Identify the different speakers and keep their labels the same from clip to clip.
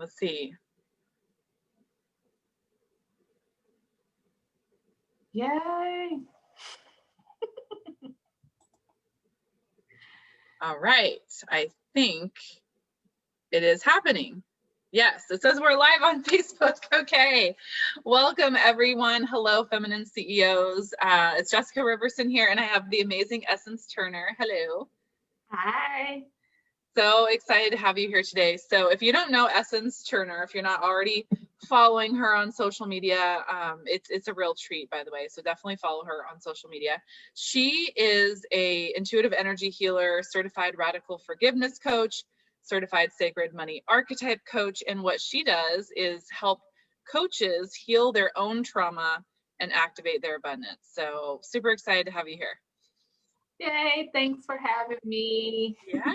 Speaker 1: Let's see.
Speaker 2: Yay.
Speaker 1: All right. I think it is happening. Yes, it says we're live on Facebook. Okay. Welcome, everyone. Hello, Feminine CEOs. It's Jessica Riverson here, and I have the amazing Essence Turner. Hello.
Speaker 2: Hi.
Speaker 1: So excited to have you here today. So if you don't know Essence Turner, if you're not already following her on social media, it's a real treat, by the way. So definitely follow her on social media. She is a intuitive energy healer, certified radical forgiveness coach, certified sacred money archetype coach. And what she does is help coaches heal their own trauma and activate their abundance. So super excited to have you here.
Speaker 2: Yay, thanks for having me.
Speaker 1: Yeah,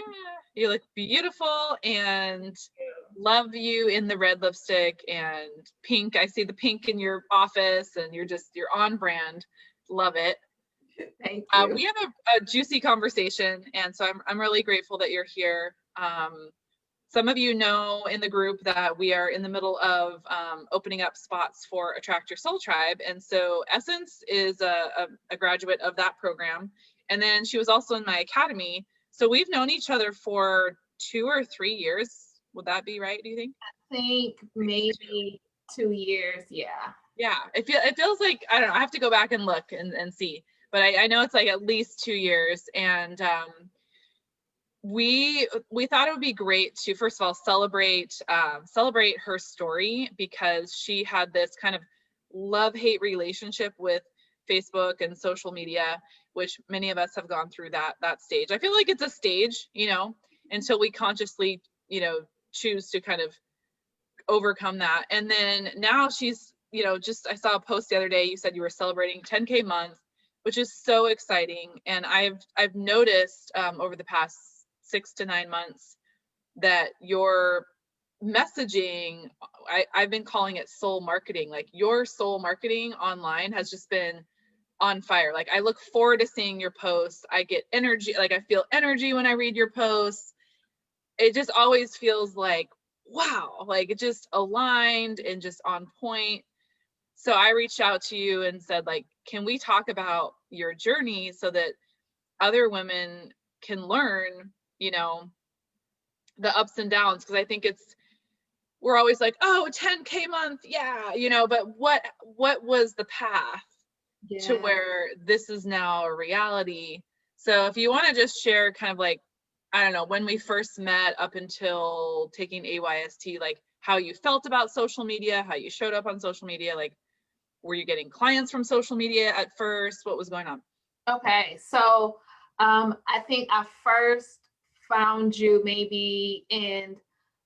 Speaker 1: you look beautiful and love you in the red lipstick and pink. I see the pink in your office and you're on brand. Love it.
Speaker 2: Thank you.
Speaker 1: We have a juicy conversation, and so I'm really grateful that you're here. Some of you know in the group that we are in the middle of opening up spots for Attract Your Soul Tribe, and so Essence is a graduate of that program. And then she was also in my academy. So we've known each other for 2 or 3 years. Would that be right, do you think?
Speaker 2: I think maybe 2 years, yeah.
Speaker 1: Yeah, it feels like, I don't know, I have to go back and look and see. But I know it's like at least 2 years. And we thought it would be great to, first of all, celebrate her story, because she had this kind of love-hate relationship with Facebook and social media, which many of us have gone through that stage. I feel like it's a stage, until we consciously, choose to kind of overcome that. And then now she's, I saw a post the other day, you said you were celebrating 10K month, which is so exciting. And I've noticed over the past 6 to 9 months that your messaging, I've been calling it soul marketing. Like your soul marketing online has just been on fire. Like I look forward to seeing your posts. I get energy, like I feel energy when I read your posts. It just always feels like, wow, like it just aligned and just on point. So I reached out to you and said, like, can we talk about your journey so that other women can learn, the ups and downs? Because I think we're always like, oh, 10K month, yeah, but what was the path to where this is now a reality? So if you want to just share kind of like, I don't know, when we first met up until taking AYST, like how you felt about social media, how you showed up on social media, like were you getting clients from social media at first? What was going on?
Speaker 2: Okay, so I think I first found you maybe in,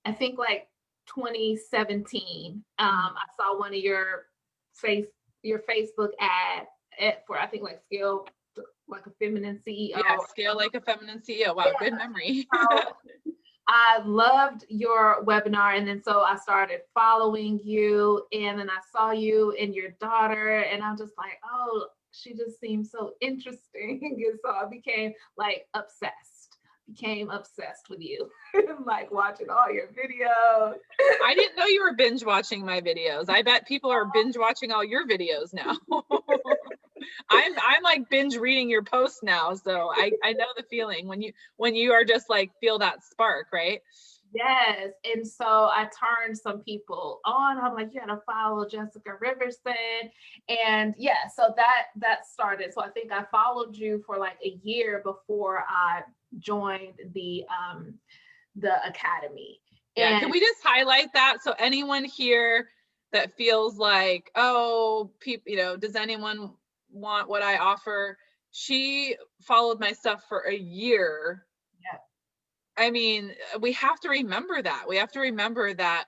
Speaker 2: I think like 2017. I saw one of your Facebook ad for, I think, like Scale Like a Feminine CEO.
Speaker 1: Yeah, Scale Like a Feminine CEO. Wow, yeah. Good memory.
Speaker 2: So I loved your webinar, and then so I started following you, and then I saw you and your daughter, and I'm just like, oh, she just seems so interesting. And so I became obsessed with you. Like watching all your videos.
Speaker 1: I didn't know you were binge watching my videos. I bet people are binge watching all your videos now. I'm like binge reading your posts now, so I know the feeling when you are just like feel that spark, right?
Speaker 2: Yes. And so I turned some people on. I'm like, you gotta follow Jessica Riverson. And yeah, so that started. So I think I followed you for like a year before I joined the academy.
Speaker 1: Yeah, and can we just highlight that? So anyone here that feels like, oh, people, does anyone want what I offer? She followed my stuff for a year.
Speaker 2: Yeah.
Speaker 1: I mean, we have to remember that. We have to remember that.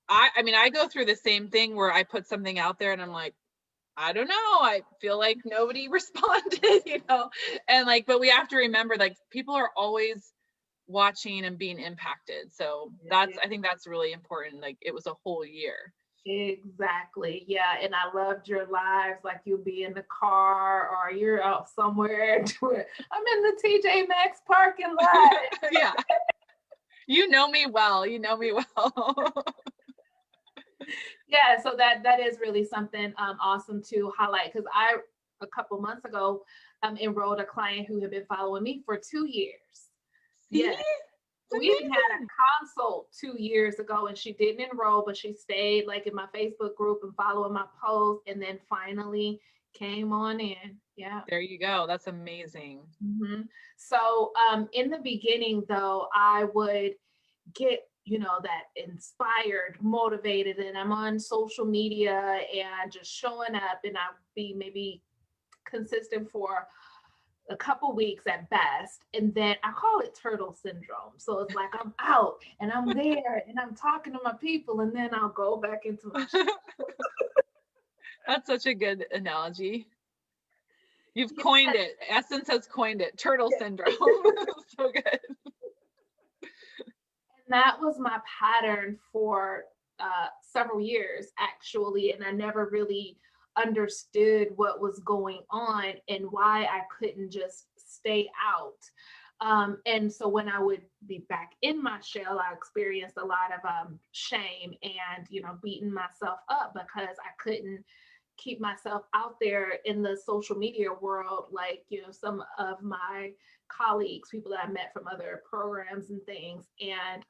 Speaker 1: I go through the same thing where I put something out there and I'm like, I don't know, I feel like nobody responded, and like, but we have to remember, like, people are always watching and being impacted. So I think that's really important. Like it was a whole year.
Speaker 2: Exactly. Yeah. And I loved your lives. Like you'll be in the car or you're out somewhere. I'm in the TJ Maxx parking lot.
Speaker 1: Yeah. You know me well. You know me well.
Speaker 2: Yeah, so that is really something awesome to highlight, because I a couple months ago enrolled a client who had been following me for 2 years.
Speaker 1: See?
Speaker 2: Yeah,
Speaker 1: It's
Speaker 2: we even had a
Speaker 1: amazing.
Speaker 2: consult 2 years ago, and she didn't enroll, but she stayed like in my Facebook group and following my posts, and then finally came on in. Yeah.
Speaker 1: There you go. That's amazing.
Speaker 2: Mhm. So in the beginning, though, I would get, that inspired, motivated, and I'm on social media and just showing up, and I'll be maybe consistent for a couple weeks at best, and then I call it turtle syndrome. So it's like I'm out and I'm there and I'm talking to my people, and then I'll go back into my
Speaker 1: That's such a good analogy. You've
Speaker 2: yeah.
Speaker 1: coined it. Essence has coined it. Turtle syndrome. So good.
Speaker 2: And that was my pattern for several years, actually. And I never really understood what was going on and why I couldn't just stay out. And so when I would be back in my shell, I experienced a lot of shame and, beating myself up because I couldn't keep myself out there in the social media world, like, some of my colleagues, people that I met from other programs and things. And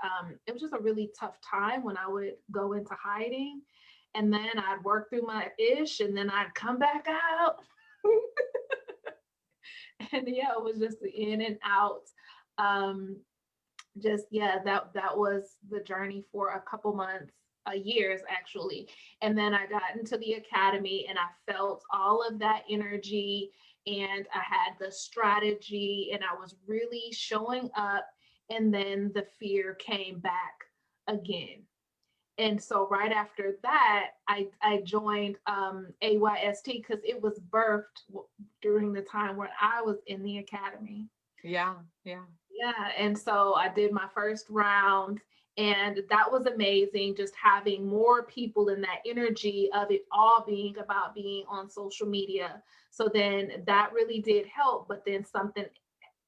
Speaker 2: it was just a really tough time when I would go into hiding, and then I'd work through my ish, and then I'd come back out. And yeah, it was just the in and out. Um, just yeah, that was the journey for a couple months, years actually. And then I got into the academy, and I felt all of that energy, and I had the strategy, and I was really showing up, and then the fear came back again. And so right after that, I joined AYST because it was birthed during the time when I was in the academy.
Speaker 1: Yeah. Yeah.
Speaker 2: Yeah, and so I did my first round, and that was amazing, just having more people in that energy of it all being about being on social media. So then that really did help, but then something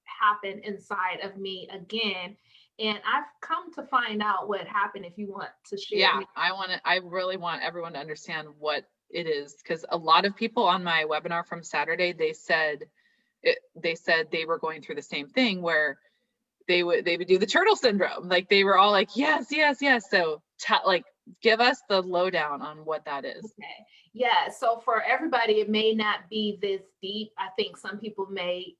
Speaker 2: happened inside of me again, and I've come to find out what happened. If you want to share.
Speaker 1: Yeah. I really want everyone to understand what it is, because a lot of people on my webinar from Saturday, they said they were going through the same thing where they would do the turtle syndrome. Like they were all like, yes, yes, yes. So like give us the lowdown on what that is.
Speaker 2: Okay. Yeah. So for everybody, it may not be this deep. I think some people may,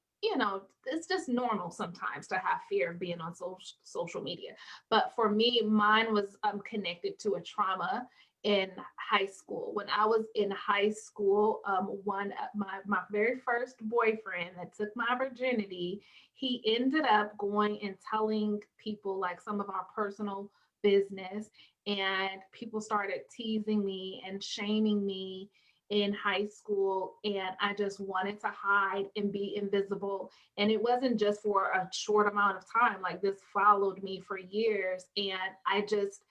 Speaker 2: it's just normal sometimes to have fear of being on social media. But for me, mine was connected to a trauma in high school. When I was in high school, my very first boyfriend that took my virginity, he ended up going and telling people like some of our personal business, and people started teasing me and shaming me in high school, and I just wanted to hide and be invisible. And it wasn't just for a short amount of time, like this followed me for years, and I just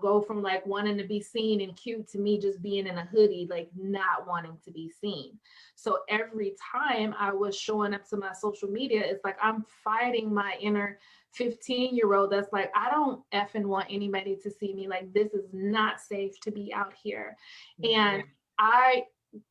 Speaker 2: go from like wanting to be seen and cute to me just being in a hoodie, like not wanting to be seen. So every time I was showing up to my social media, it's like I'm fighting my inner 15-year-old that's like, I don't effing want anybody to see me. Like, this is not safe to be out here. And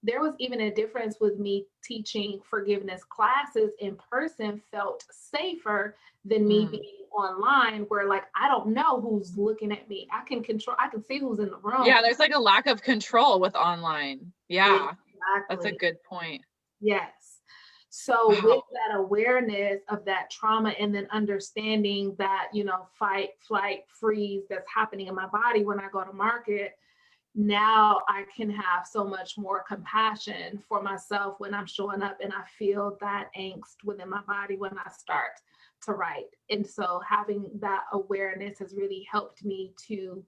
Speaker 2: there was even a difference with me teaching forgiveness classes in person felt safer than me being online, where like I don't know who's looking at me. I can see who's in the room.
Speaker 1: Yeah, there's like a lack of control with online. Yeah.
Speaker 2: Exactly.
Speaker 1: That's a good point.
Speaker 2: Yes. So with that awareness of that trauma, and then understanding that, fight, flight, freeze that's happening in my body when I go to market, now I can have so much more compassion for myself when I'm showing up and I feel that angst within my body when I start to write. And so having that awareness has really helped me to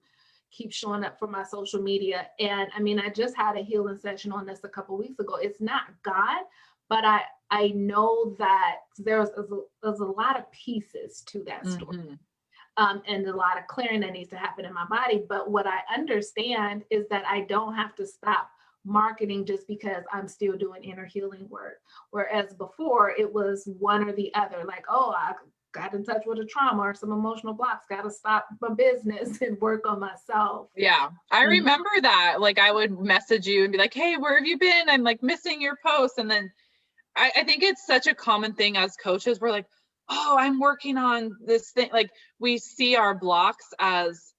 Speaker 2: keep showing up for my social media. And I mean, I just had a healing session on this a couple of weeks ago. It's not God, but I know that there's a lot of pieces to that story. And a lot of clearing that needs to happen in my body. But what I understand is that I don't have to stop marketing just because I'm still doing inner healing work. Whereas before it was one or the other, like, oh, got in touch with a trauma or some emotional blocks, got to stop my business and work on myself.
Speaker 1: Yeah, I remember that. Like I would message you and be like, hey, where have you been? I'm like missing your post. And then I think it's such a common thing as coaches. We're like, oh, I'm working on this thing. Like we see our blocks as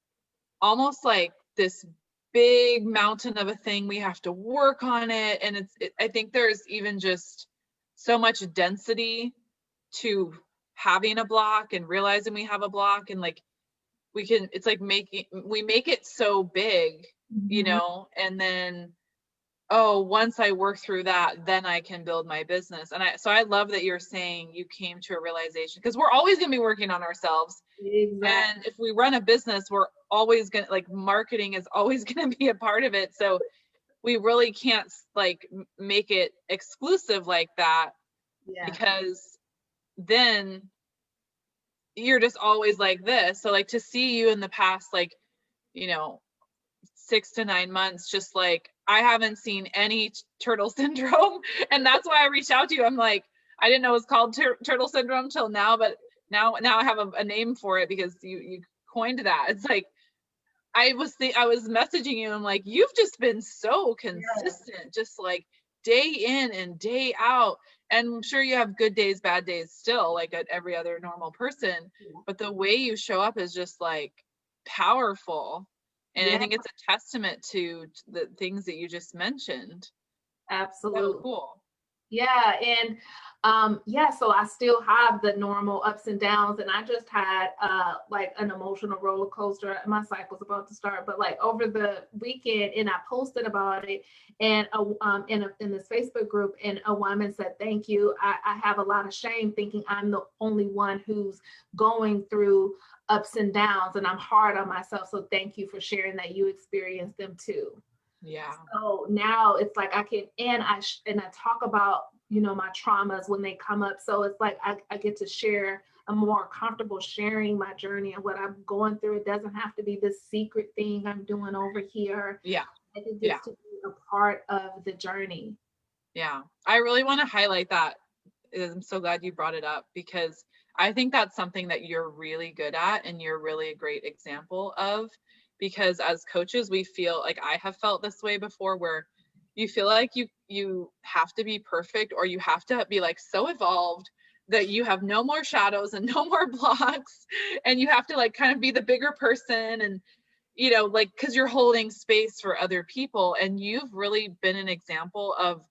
Speaker 1: almost like this big mountain of a thing. We have to work on it. And I think there's even just so much density to having a block and realizing we have a block, and like it's like we make it so big, you know, and then, oh, once I work through that, then I can build my business. And so I love that you're saying you came to a realization, because we're always going to be working on ourselves. Exactly. And if we run a business, we're always going to, like, marketing is always going to be a part of it. So we really can't like make it exclusive like that, because then you're just always like this. So like to see you in the past, like, you know, 6 to 9 months, just like, I haven't seen any turtle syndrome. And that's why I reached out to you. I'm like, I didn't know it was called turtle syndrome till now, but now I have a name for it because you coined that. It's like, I was messaging you. I'm like, you've just been so consistent, just like day in and day out. And I'm sure you have good days, bad days still, like every other normal person. But the way you show up is just like powerful. And I think it's a testament to the things that you just mentioned.
Speaker 2: Absolutely.
Speaker 1: So cool.
Speaker 2: Yeah. And so I still have the normal ups and downs, and I just had like an emotional roller coaster. My cycle's about to start, but like over the weekend, and I posted about it, and in this Facebook group, and a woman said, thank you. I have a lot of shame thinking I'm the only one who's going through ups and downs, and I'm hard on myself. So thank you for sharing that you experienced them too.
Speaker 1: Yeah.
Speaker 2: So now it's like I can, and I talk about, you know, my traumas when they come up. So it's like I get to share. I'm more comfortable sharing my journey and what I'm going through. It doesn't have to be this secret thing I'm doing over here.
Speaker 1: Yeah.
Speaker 2: It gets to be a part of the journey.
Speaker 1: Yeah. I really want to highlight that. I'm so glad you brought it up, because I think that's something that you're really good at and you're really a great example of. Because as coaches, we feel like, I have felt this way before, where you feel like you have to be perfect, or you have to be like so evolved that you have no more shadows and no more blocks, and you have to like kind of be the bigger person, and you know, like, because you're holding space for other people. And you've really been an example of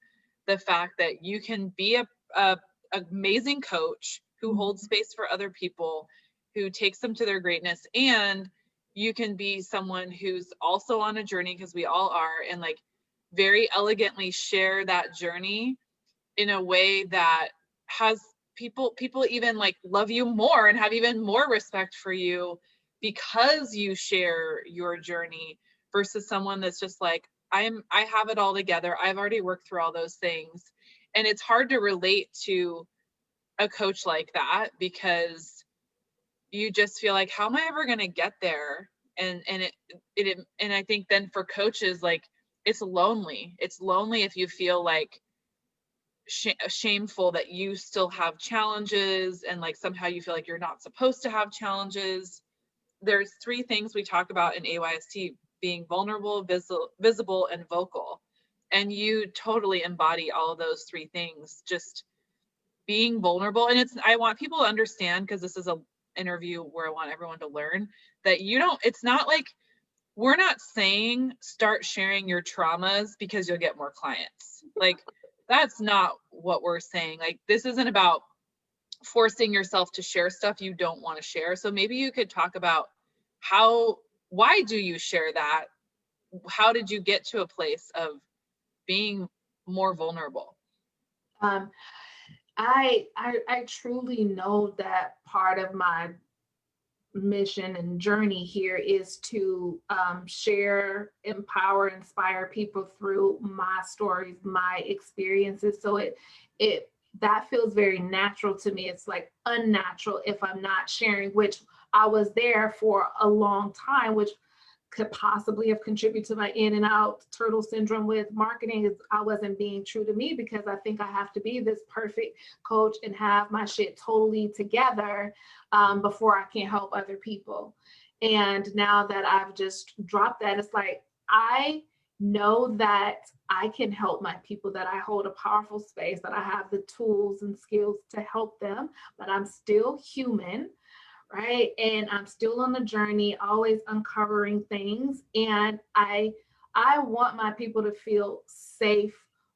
Speaker 1: the fact that you can be a amazing coach who holds space for other people, who takes them to their greatness, and you can be someone who's also on a journey, because we all are, and like very elegantly share that journey in a way that has people even like love you more and have even more respect for you because you share your journey, versus someone that's just like, I have it all together. I've already worked through all those things. And it's hard to relate to a coach like that, because you just feel like, how am I ever going to get there? And I think then for coaches, like, it's lonely if you feel like shameful that you still have challenges, and like somehow you feel like you're not supposed to have challenges. There's 3 things we talk about in AYST: being vulnerable, visible, and vocal. And you totally embody all of those 3 things, just being vulnerable. And I want people to understand, because this is a interview where I want everyone to learn that it's not like, we're not saying start sharing your traumas because you'll get more clients. Like, that's not what we're saying. Like, this isn't about forcing yourself to share stuff you don't want to share. So maybe you could talk about why do you share that? How did you get to a place of being more vulnerable?
Speaker 2: I truly know that part of my mission and journey here is to share, empower, inspire people through my stories, my experiences. So that feels very natural to me. It's like unnatural if I'm not sharing, which I was there for a long time, which could possibly have contributed to my in and out turtle syndrome with marketing is I wasn't being true to me, because I think I have to be this perfect coach and have my shit totally together before I can help other people. And now that I've just dropped that, it's like, I know that I can help my people, that I hold a powerful space, that I have the tools and skills to help them, but I'm still human, right? And I'm still on the journey, always uncovering things. And I want my people to feel safe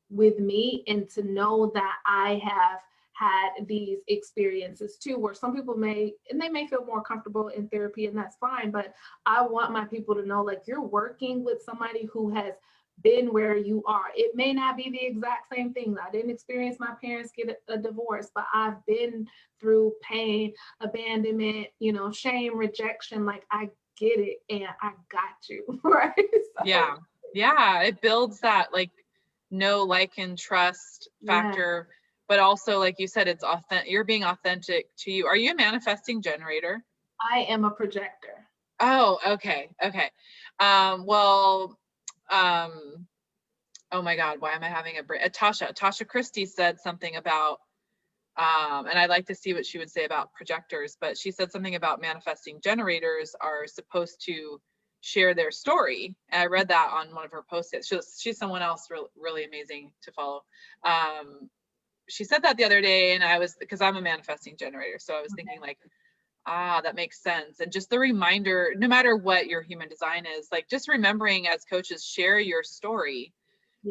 Speaker 2: with me and to know that I have had these experiences too, where some people may feel more comfortable in therapy, and that's fine. But I want my people to know, like, you're working with somebody who has been where you are. It may not be the exact same thing. I didn't experience my parents get a divorce, but I've been through pain, abandonment, shame, rejection. Like, I get it, and I got you, right? So,
Speaker 1: yeah, it builds that like know, like, and trust factor. But also, like you said, it's authentic. You're being authentic to you. Are you a manifesting generator?
Speaker 2: I am a projector.
Speaker 1: Oh, okay. Well, oh my God, why am I having a brain? Tasha Christie said something about, and I'd like to see what she would say about projectors, but she said something about manifesting generators are supposed to share their story. And I read that on one of her post-its. She's someone else really amazing to follow. She said that the other day, and because I'm a manifesting generator, so I was thinking like, that makes sense. And just the reminder, no matter what your human design is, like just remembering as coaches, share your story,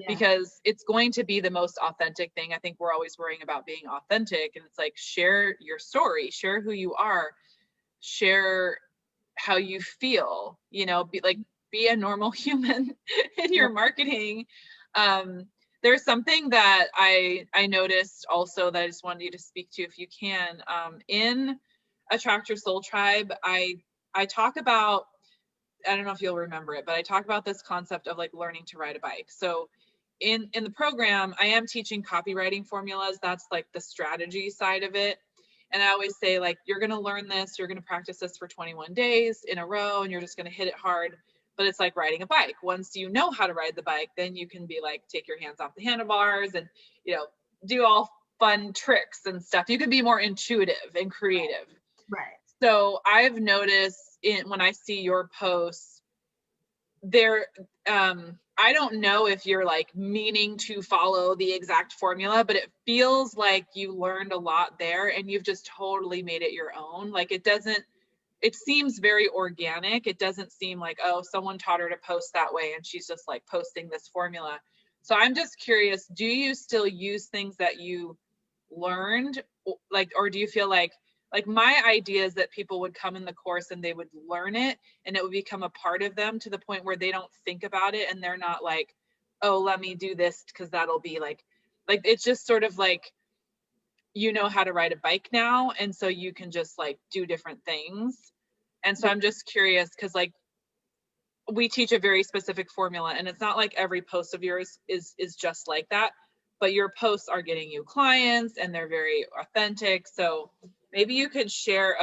Speaker 1: because it's going to be the most authentic thing. I think we're always worrying about being authentic, and it's like, share your story, share who you are, share how you feel, be a normal human in your marketing. There's something that I noticed also that I just wanted you to speak to, if you can. In Attract Your Soul Tribe, I talk about, I don't know if you'll remember it, but I talk about this concept of like learning to ride a bike. So in the program, I am teaching copywriting formulas. That's like the strategy side of it. And I always say, like, you're going to learn this, you're going to practice this for 21 days in a row, and you're just going to hit it hard. But it's like riding a bike. Once you know how to ride the bike, then you can be like, take your hands off the handlebars and, do all fun tricks and stuff. You can be more intuitive and creative.
Speaker 2: Right.
Speaker 1: So I've noticed when I see your posts there, I don't know if you're like meaning to follow the exact formula, but it feels like you learned a lot there and you've just totally made it your own. Like it seems very organic. It doesn't seem like, oh, someone taught her to post that way and she's just like posting this formula. So I'm just curious, do you still use things that you learned, like, or do you feel like my idea is that people would come in the course and they would learn it and it would become a part of them to the point where they don't think about it and they're not like, oh, let me do this because that'll be like it's just sort of like, how to ride a bike now, and so you can just like do different things. And so I'm just curious because like we teach a very specific formula, and it's not like every post of yours is just like that, but your posts are getting you clients and they're very authentic. So maybe you could share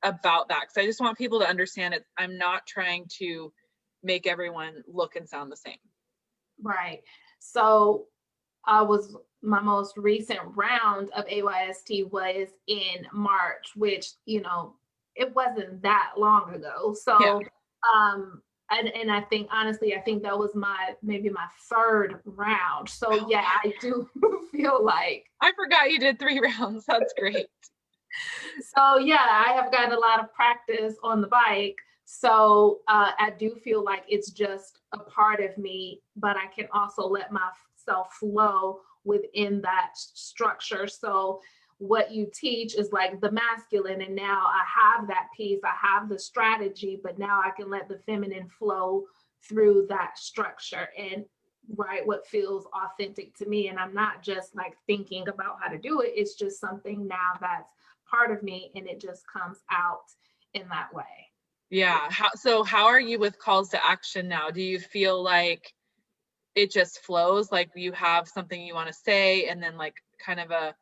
Speaker 1: about that, because I just want people to understand it. I'm not trying to make everyone look and sound the same.
Speaker 2: Right. So my most recent round of AYST was in March, which, it wasn't that long ago. So, and I think, honestly, that was maybe my third round. So yeah, I do feel like.
Speaker 1: I forgot you did 3 rounds. That's great.
Speaker 2: So yeah, I have gotten a lot of practice on the bike. So I do feel like it's just a part of me, but I can also let myself flow within that structure. So what you teach is like the masculine, and now I have that piece, I have the strategy, but now I can let the feminine flow through that structure and write what feels authentic to me. And I'm not just like thinking about how to do it. It's just something now that's part of me, and it just comes out in that way.
Speaker 1: Yeah. How are you with calls to action now? Do you feel like it just flows, like you have something you want to say and then like kind of a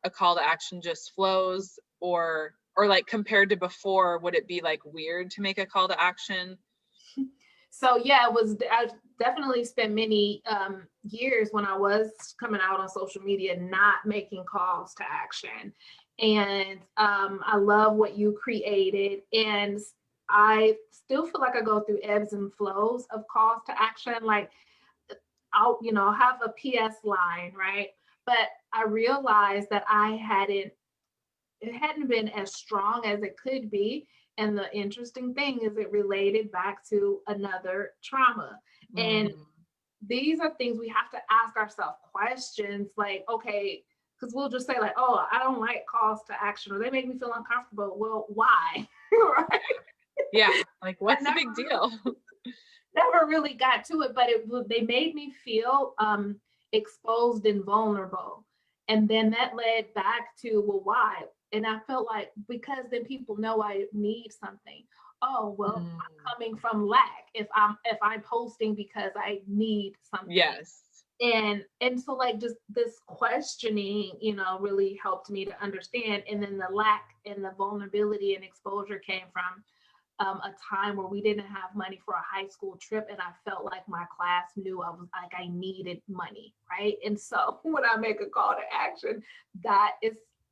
Speaker 1: call to action just flows, or like compared to before, would it be like weird to make a call to action?
Speaker 2: So yeah, I definitely spent many years when I was coming out on social media not making calls to action. And I love what you created. And I still feel like I go through ebbs and flows of calls to action. Like I'll, have a PS line, right? But I realized that it hadn't been as strong as it could be. And the interesting thing is it related back to another trauma. And these are things we have to ask ourselves questions like, okay, because we'll just say like, oh, I don't like calls to action, or they make me feel uncomfortable. Well, why? Right?
Speaker 1: Yeah, like what's the big deal?
Speaker 2: Never really got to it, but they made me feel exposed and vulnerable. And then that led back to, well, why? And I felt like, because then people know I need something. Oh, well, I'm coming from lack if I'm posting because I need something.
Speaker 1: Yes.
Speaker 2: And so like just this questioning, really helped me to understand. And then the lack and the vulnerability and exposure came from a time where we didn't have money for a high school trip, and I felt like my class knew I needed money, right? And so when I make a call to action, that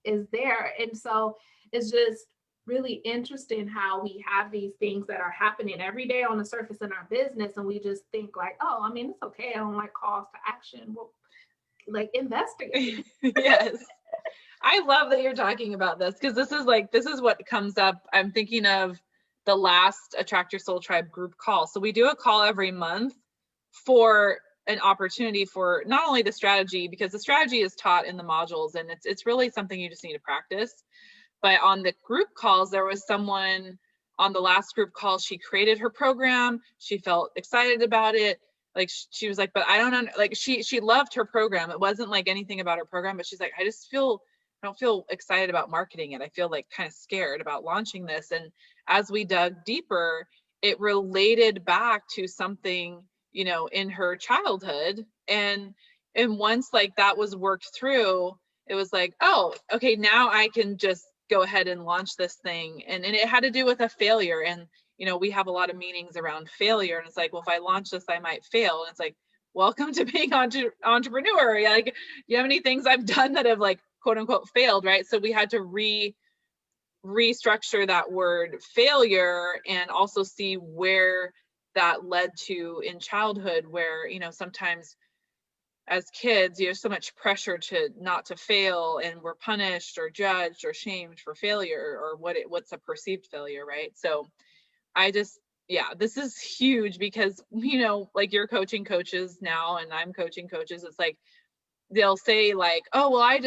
Speaker 2: is there. And so it's just really interesting how we have these things that are happening every day on the surface in our business, and we just think like, oh, I mean, it's okay, I don't like calls to action. Well, like, investigate.
Speaker 1: Yes. I love that you're talking about this, because this is what comes up. I'm thinking of the last Attract Your Soul Tribe group call. So we do a call every month for an opportunity for not only the strategy, because the strategy is taught in the modules and it's really something you just need to practice. But on the group calls, there was someone on the last group call, she created her program. She felt excited about it. Like she was like, but I don't like, she loved her program. It wasn't like anything about her program, but she's like, I don't feel excited about marketing it. I feel like kind of scared about launching this. And as we dug deeper, it related back to something, in her childhood. And once like that was worked through, it was like, oh, okay, now I can just go ahead and launch this thing. And it had to do with a failure. And, we have a lot of meanings around failure. And it's like, well, if I launch this, I might fail. And it's like, welcome to being entrepreneur. Like, you have any things I've done that have like, quote unquote, failed, right? So we had to restructure that word failure, and also see where that led to in childhood, where, sometimes as kids, you have so much pressure to not to fail, and we're punished or judged or shamed for failure, or what's a perceived failure, right? So this is huge, because, like you're coaching coaches now and I'm coaching coaches. It's like, they'll say like, oh, well, I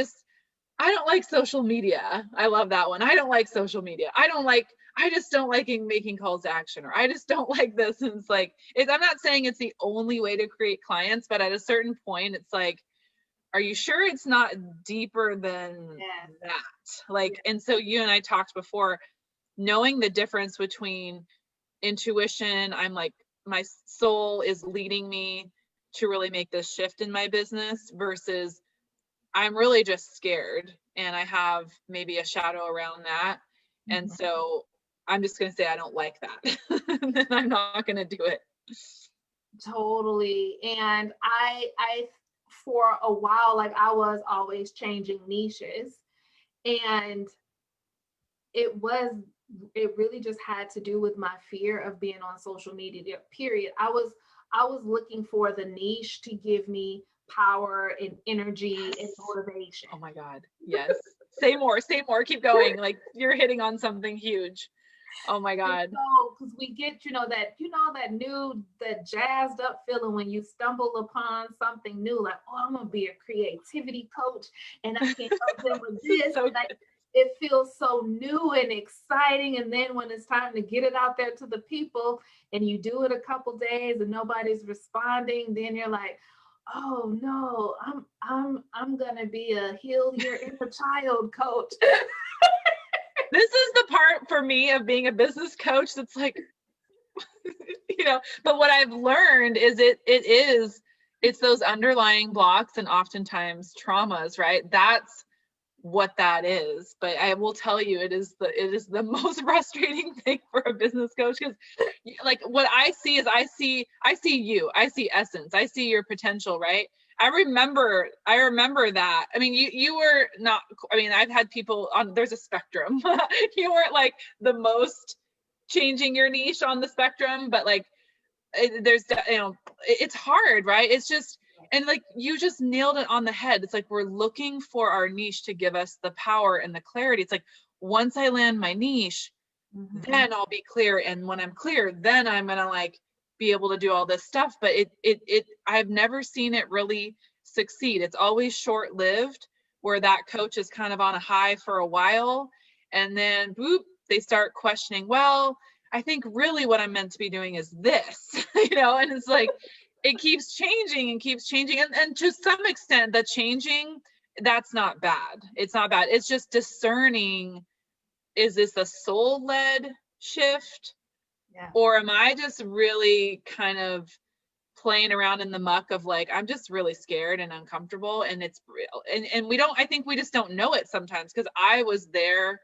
Speaker 1: don't like social media. I love that one. I don't like social media. I just don't like making calls to action, or I just don't like this. And it's like, I'm not saying it's the only way to create clients, but at a certain point, it's like, are you sure it's not deeper than that? Like, and so you and I talked before, knowing the difference between intuition, I'm like, my soul is leading me to really make this shift in my business, versus I'm really just scared and I have maybe a shadow around that. And so I'm just going to say, I don't like that. Then I'm not going to do it.
Speaker 2: Totally. And I, for a while, like I was always changing niches, and it really just had to do with my fear of being on social media, period. I was looking for the niche to give me power and energy and motivation.
Speaker 1: Oh my God. Yes. Say more, keep going. Like, you're hitting on something huge. Oh my God.
Speaker 2: So, because we get, that jazzed up feeling when you stumble upon something new, like, oh, I'm going to be a creativity coach and I can help them with this. So it feels so new and exciting. And then when it's time to get it out there to the people and you do it a couple days and nobody's responding, then you're like, oh no, I'm gonna be a heal your inner child coach.
Speaker 1: This is the part for me of being a business coach that's like, but what I've learned is it's those underlying blocks and oftentimes traumas, right? That's what that is, but I will tell you, it is the most frustrating thing for a business coach, because like what I see is I see you, I see essence, I see your potential, right? I remember that. I mean, you were not, I mean, I've had people on, there's a spectrum. You weren't like the most changing your niche on the spectrum, but like there's, you know, it's hard, right? It's just, and like you just nailed it on the head. It's like we're looking for our niche to give us the power and the clarity. It's like once I land my niche, then I'll be clear, and when I'm clear, then I'm gonna like be able to do all this stuff. But it I've never seen it really succeed. It's always short-lived, where that coach is kind of on a high for a while, and then boop, they start questioning, well, I think really what I'm meant to be doing is this. You know, and it's like it keeps changing and keeps changing, and to some extent the changing, that's not bad. It's not bad. It's just discerning, is this a soul-led shift?
Speaker 2: Yeah.
Speaker 1: Or am I just really kind of playing around in the muck of like, I'm just really scared and uncomfortable, and it's real. And we don't, I think we just don't know it sometimes, because I was there,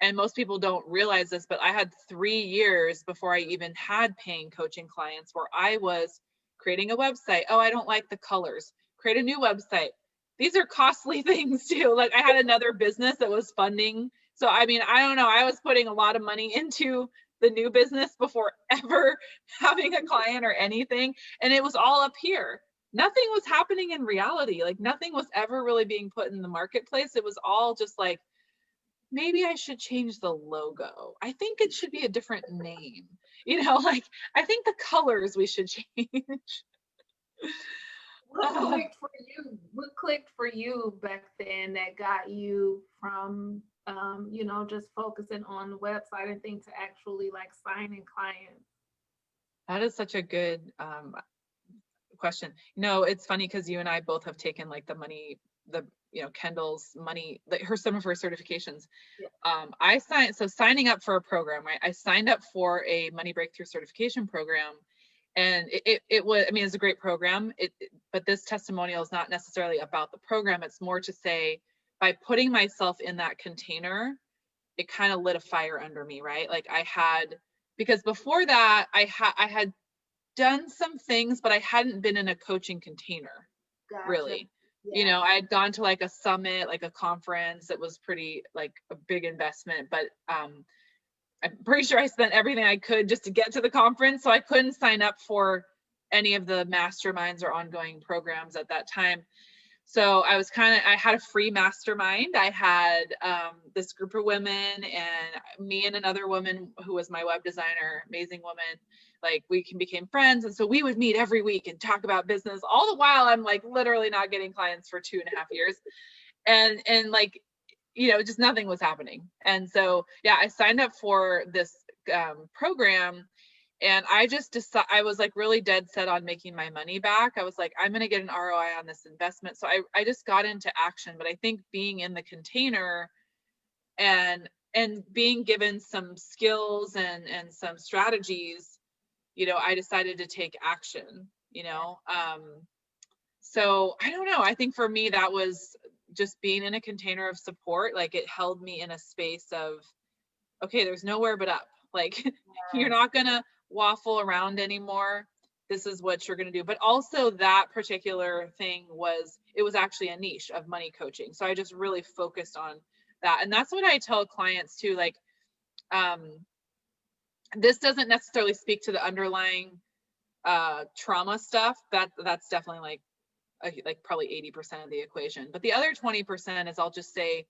Speaker 1: and most people don't realize this, but I had 3 years before I even had paying coaching clients where I was creating a website. Oh, I don't like the colors. Create a new website. These are costly things too. Like I had another business that was funding. So, I mean, I don't know. I was putting a lot of money into the new business before ever having a client or anything. And it was all up here. Nothing was happening in reality. Like nothing was ever really being put in the marketplace. It was all just like, maybe I should change the logo. I think it should be a different name. You know, like I think the colors we should change.
Speaker 2: What clicked for you? What clicked for you back then that got you from, you know, just focusing on the website and things to actually like signing clients?
Speaker 1: That is such a good question. You know, it's funny because you and I both have taken like the money, the, you know, Kendall's money, like some of her certifications.
Speaker 2: Yeah.
Speaker 1: Signing up for a program, right? I signed up for a money breakthrough certification program, and it was, I mean, it's a great program. But this testimonial is not necessarily about the program. It's more to say, by putting myself in that container, it kind of lit a fire under me, right? Like I had, because before that, I had done some things, but I hadn't been in a coaching container,
Speaker 2: Gotcha.
Speaker 1: really.
Speaker 2: Yeah.
Speaker 1: You know, I had gone to like a summit, like a conference that was pretty like a big investment, but I'm pretty sure I spent everything I could just to get to the conference. So I couldn't sign up for any of the masterminds or ongoing programs at that time. So I was I had a free mastermind. I had this group of women, and me and another woman who was my web designer, amazing woman, like we became friends. And so we would meet every week and talk about business, all the while I'm like literally not getting clients for 2.5 years. And like, you know, just nothing was happening. And so, yeah, I signed up for this program, and I just decided, I was like really dead set on making my money back. I was like, I'm going to get an ROI on this investment. So I just got into action. But I think being in the container and being given some skills and some strategies, you know, I decided to take action, you know. So I don't know. I think for me, that was just being in a container of support. Like it held me in a space of, okay, there's nowhere but up. Like you're not going to waffle around anymore. This is what you're going to do. But also that particular thing was, it was actually a niche of money coaching. So I just really focused on that. And that's what I tell clients too. Like, this doesn't necessarily speak to the underlying trauma stuff. That's definitely like probably 80% of the equation. But the other 20% is, I'll just say,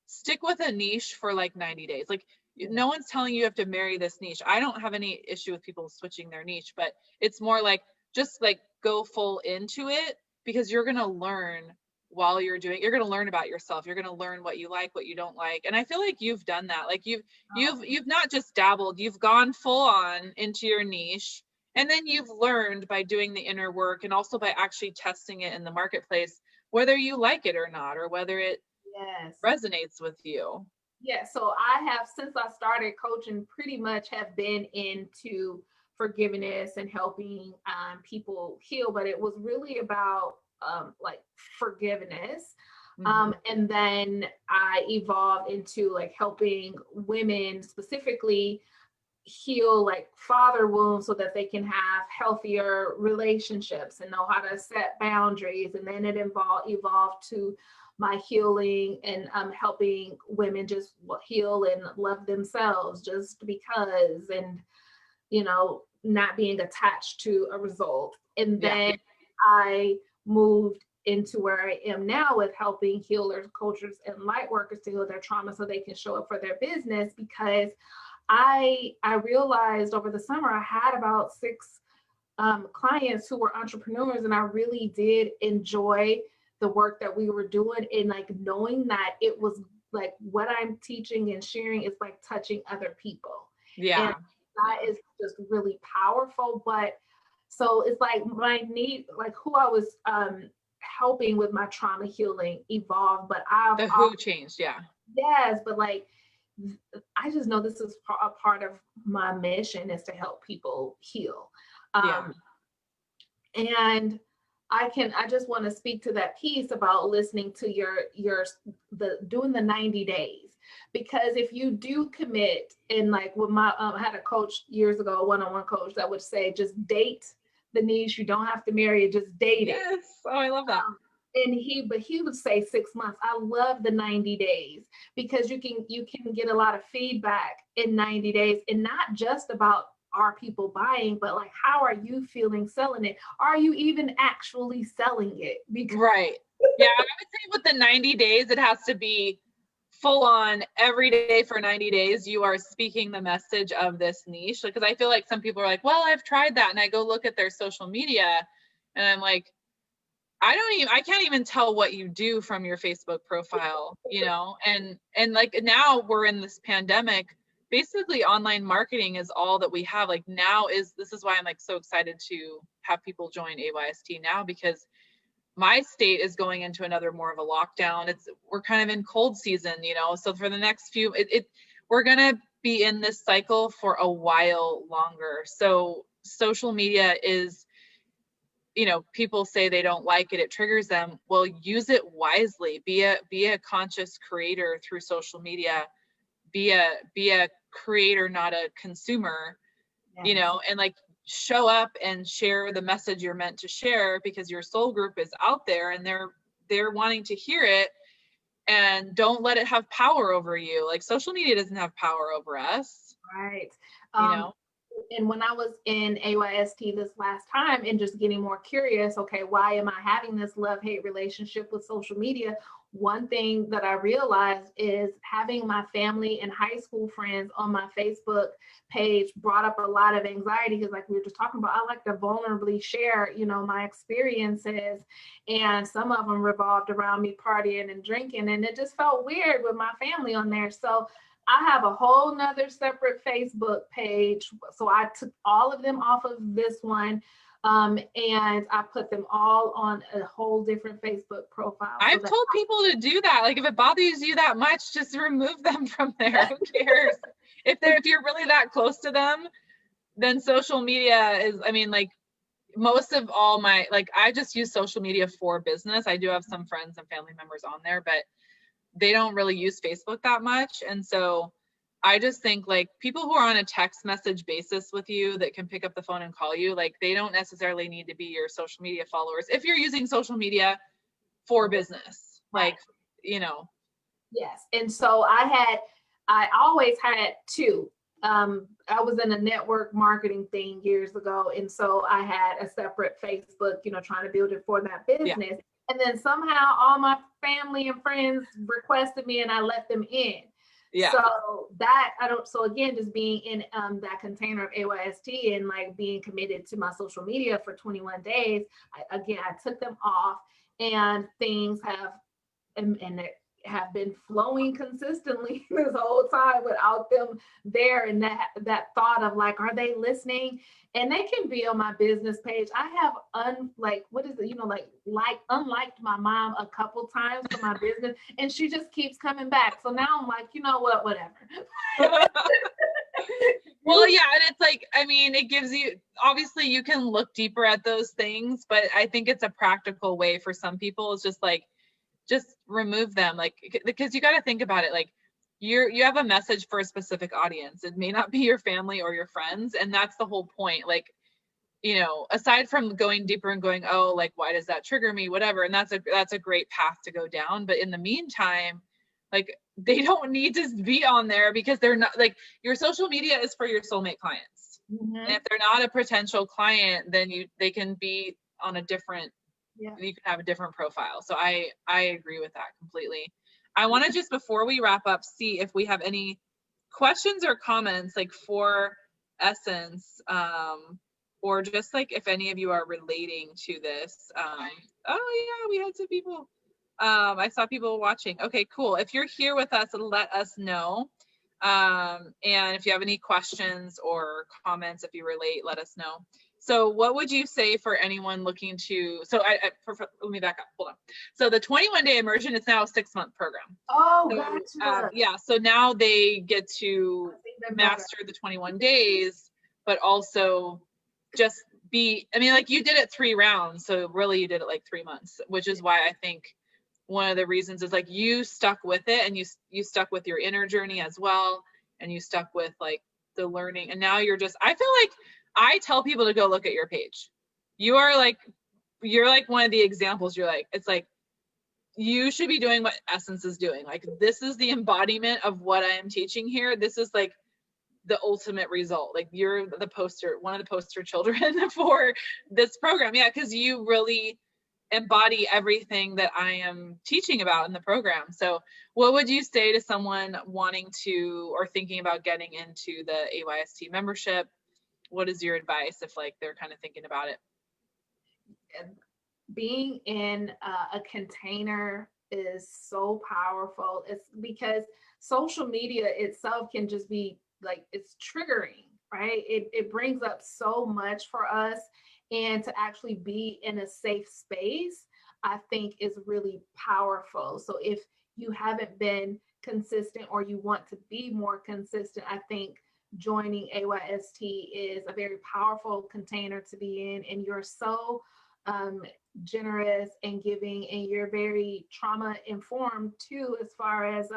Speaker 1: stick with a niche for like 90 days. Like no one's telling you have to marry this niche. I don't have any issue with people switching their niche, but it's more like, just like go full into it, because you're going to learn while you're doing, you're going to learn about yourself. You're going to learn what you like, what you don't like. And I feel like you've done that. Like you've not just dabbled, you've gone full on into your niche. And then you've learned by doing the inner work, and also by actually testing it in the marketplace, whether you like it or not, or whether it resonates with you.
Speaker 2: Yeah, so I have, since I started coaching, pretty much have been into forgiveness and helping people heal, but it was really about like forgiveness. And then I evolved into like helping women specifically heal like father wounds so that they can have healthier relationships and know how to set boundaries. And then it evolved to my healing and helping women just heal and love themselves just because, and not being attached to a result. And then I moved into where I am now with helping healers, coaches, and light workers to heal their trauma so they can show up for their business, because I realized over the summer I had about 6 clients who were entrepreneurs, and I really did enjoy the work that we were doing, and like knowing that it was like what I'm teaching and sharing is like touching other people.
Speaker 1: Yeah.
Speaker 2: And that is just really powerful. But so it's like my need, like who I was helping with my trauma healing evolved, but
Speaker 1: the who changed. Yeah.
Speaker 2: Yes, but like I just know this is a part of my mission is to help people heal. And I just want to speak to that piece about listening to doing the 90 days, because if you do commit, and like with my, I had a coach years ago, a one-on-one coach that would say, just date the niche. You don't have to marry it, just date it.
Speaker 1: Yes. Oh, I love that.
Speaker 2: And he would say 6 months. I love the 90 days because you can get a lot of feedback in 90 days, and not just about are people buying, but like, how are you feeling selling it? Are you even actually selling it?
Speaker 1: Right. Yeah. I would say with the 90 days, it has to be full on every day for 90 days. You are speaking the message of this niche. Because I feel like some people are like, well, I've tried that. And I go look at their social media and I'm like, I can't even tell what you do from your Facebook profile, and like now we're in this pandemic, basically online marketing is all that we have. Like this is why I'm like so excited to have people join AYST now, because my state is going into another more of a lockdown. We're kind of in cold season, so for the next few, we're going to be in this cycle for a while longer. So social media is, people say they don't like it, it triggers them. Well, use it wisely. Be a conscious creator through social media. Be a creator, not a consumer.
Speaker 2: Yes.
Speaker 1: And like show up and share the message you're meant to share, because your soul group is out there and they're wanting to hear it. And don't let it have power over you. Like social media doesn't have power over us.
Speaker 2: Right. And when I was in AYST this last time and just getting more curious, okay, why am I having this love-hate relationship with social media? One thing that I realized is having my family and high school friends on my Facebook page brought up a lot of anxiety, because like we were just talking about, I like to vulnerably share, my experiences, and some of them revolved around me partying and drinking, and it just felt weird with my family on there. So I have a whole nother separate Facebook page. So I took all of them off of this one. And I put them all on a whole different Facebook profile.
Speaker 1: I've told people to do that. Like if it bothers you that much, just remove them from there. Who cares? If you're really that close to them, then social media is, like most of all I just use social media for business. I do have some friends and family members on there, but they don't really use Facebook that much. And so I just think like people who are on a text message basis with you that can pick up the phone and call you, like they don't necessarily need to be your social media followers if you're using social media for business. Like,
Speaker 2: Yes. And so I always had 2. I was in a network marketing thing years ago. And so I had a separate Facebook, trying to build it for that business. Yeah. And then somehow all my family and friends requested me and I let them in. Yeah. So again, just being in that container of AYST and like being committed to my social media for 21 days, I took them off, and things have been flowing consistently this whole time without them there. And that thought of like, are they listening? And they can be on my business page. I have unliked my mom a couple times for my business, and she just keeps coming back. So now I'm like, whatever.
Speaker 1: Well, yeah. And it's like, it gives you, obviously you can look deeper at those things, but I think it's a practical way for some people. It's just like, just remove them. Like, because you got to think about it. Like, you have a message for a specific audience. It may not be your family or your friends. And that's the whole point. Like, you know, aside from going deeper and going, oh, like, why does that trigger me? Whatever. And that's a great path to go down. But in the meantime, like, they don't need to be on there, because they're not, like, your social media is for your soulmate clients.
Speaker 2: Mm-hmm.
Speaker 1: And if they're not a potential client, then they can be on a different, you can have a different profile. So I agree with that completely. I want to just, before we wrap up, see if we have any questions or comments, like, for Essence, or just like if any of you are relating to this. Oh yeah, we had some people. I saw people watching. Okay, cool. If you're here with us, let us know. And if you have any questions or comments, if you relate, let us know. So what would you say for anyone looking to, let me back up, hold on. So the 21-day immersion is now a 6-month program.
Speaker 2: Oh,
Speaker 1: so,
Speaker 2: gotcha.
Speaker 1: Yeah, so now they get to master the 21 days, but also just be, I mean, like, you did it 3 rounds, so really you did it like 3 months, which is why I think one of the reasons is, like, you stuck with it, and you stuck with your inner journey as well, and you stuck with, like, the learning, and now you're just, I feel like I tell people to go look at your page. You're like one of the examples. You're like, it's like, you should be doing what Essence is doing. Like, this is the embodiment of what I am teaching here. This is like the ultimate result. Like, you're one of the poster children for this program. Yeah, because you really embody everything that I am teaching about in the program. So what would you say to someone wanting to, or thinking about getting into the AYST membership? What is your advice if, like, they're kind of thinking about it?
Speaker 2: Being in a container is so powerful. It's because social media itself can just be like, it's triggering, right? It brings up so much for us, and to actually be in a safe space, I think, is really powerful. So if you haven't been consistent, or you want to be more consistent, I think joining AYST is a very powerful container to be in. And you're so generous and giving, and you're very trauma informed too, as far as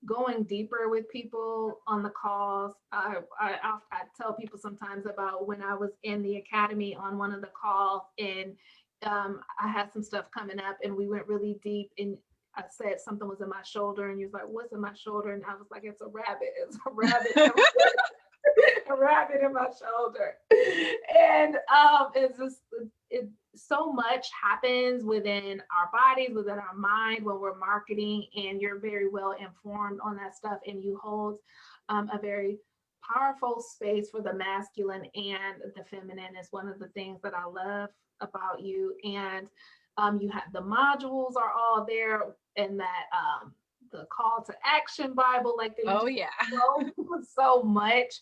Speaker 2: going deeper with people on the calls. I tell people sometimes about when I was in the academy on one of the calls, and I had some stuff coming up, and we went really deep, and I said something was in my shoulder, and he was like, "What's in my shoulder?" And I was like, "It's a rabbit. It's a rabbit." A rabbit in my shoulder. And it's just, so much happens within our bodies, within our mind, when we're marketing, and you're very well informed on that stuff, and you hold a very powerful space for the masculine and the feminine is one of the things that I love about you. And you have the modules are all there, and that the call to action Bible, like
Speaker 1: oh yeah,
Speaker 2: so much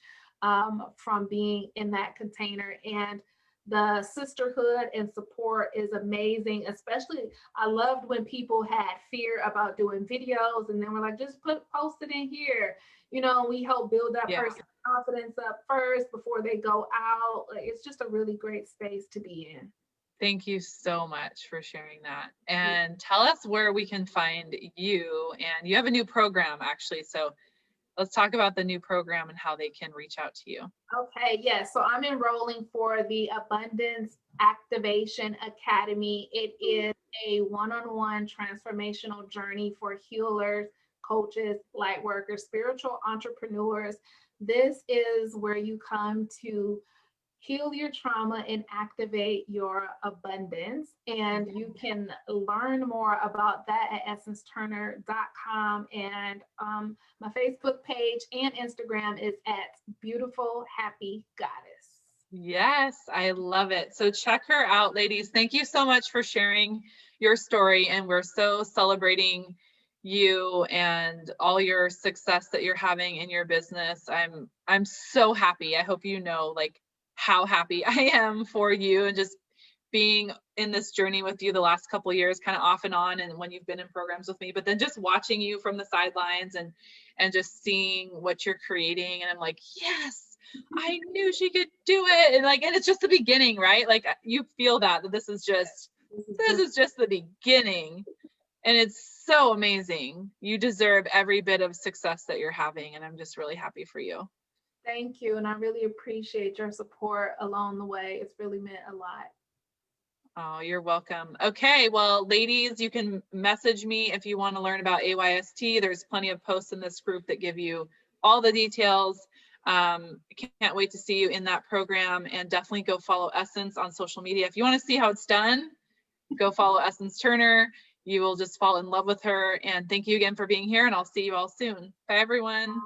Speaker 2: from being in that container. And the sisterhood and support is amazing. Especially, I loved when people had fear about doing videos, and then we're like, just post it in here. You know, we help build that person's confidence up first before they go out. Like, it's just a really great space to be in.
Speaker 1: Thank you so much for sharing that. And tell us where we can find you. And you have a new program, actually. So let's talk about the new program and how they can reach out to you.
Speaker 2: Okay, yes. So I'm enrolling for the Abundance Activation Academy. It is a one-on-one transformational journey for healers, coaches, light workers, spiritual entrepreneurs. This is where you come to heal your trauma and activate your abundance. And you can learn more about that at essenceturner.com. And my Facebook page and Instagram is at Beautiful Happy Goddess.
Speaker 1: Yes, I love it. So check her out, ladies. Thank you so much for sharing your story. And we're so celebrating you and all your success that you're having in your business. I'm so happy. I hope you know, like, how happy I am for you, and just being in this journey with you the last couple of years, kind of off and on, and when you've been in programs with me, but then just watching you from the sidelines and just seeing what you're creating. And I'm like, yes, I knew she could do it. And like, and it's just the beginning, right? Like, you feel that this is just This is just the beginning. And it's so amazing. You deserve every bit of success that you're having. And I'm just really happy for you.
Speaker 2: Thank you. And I really appreciate your support along the way. It's really meant a lot.
Speaker 1: Oh, you're welcome. Okay, well, ladies, you can message me if you want to learn about AYST. There's plenty of posts in this group that give you all the details. Can't wait to see you in that program, and definitely go follow Essence on social media. If you want to see how it's done, go follow Essence Turner. You will just fall in love with her. And thank you again for being here, and I'll see you all soon. Bye, everyone.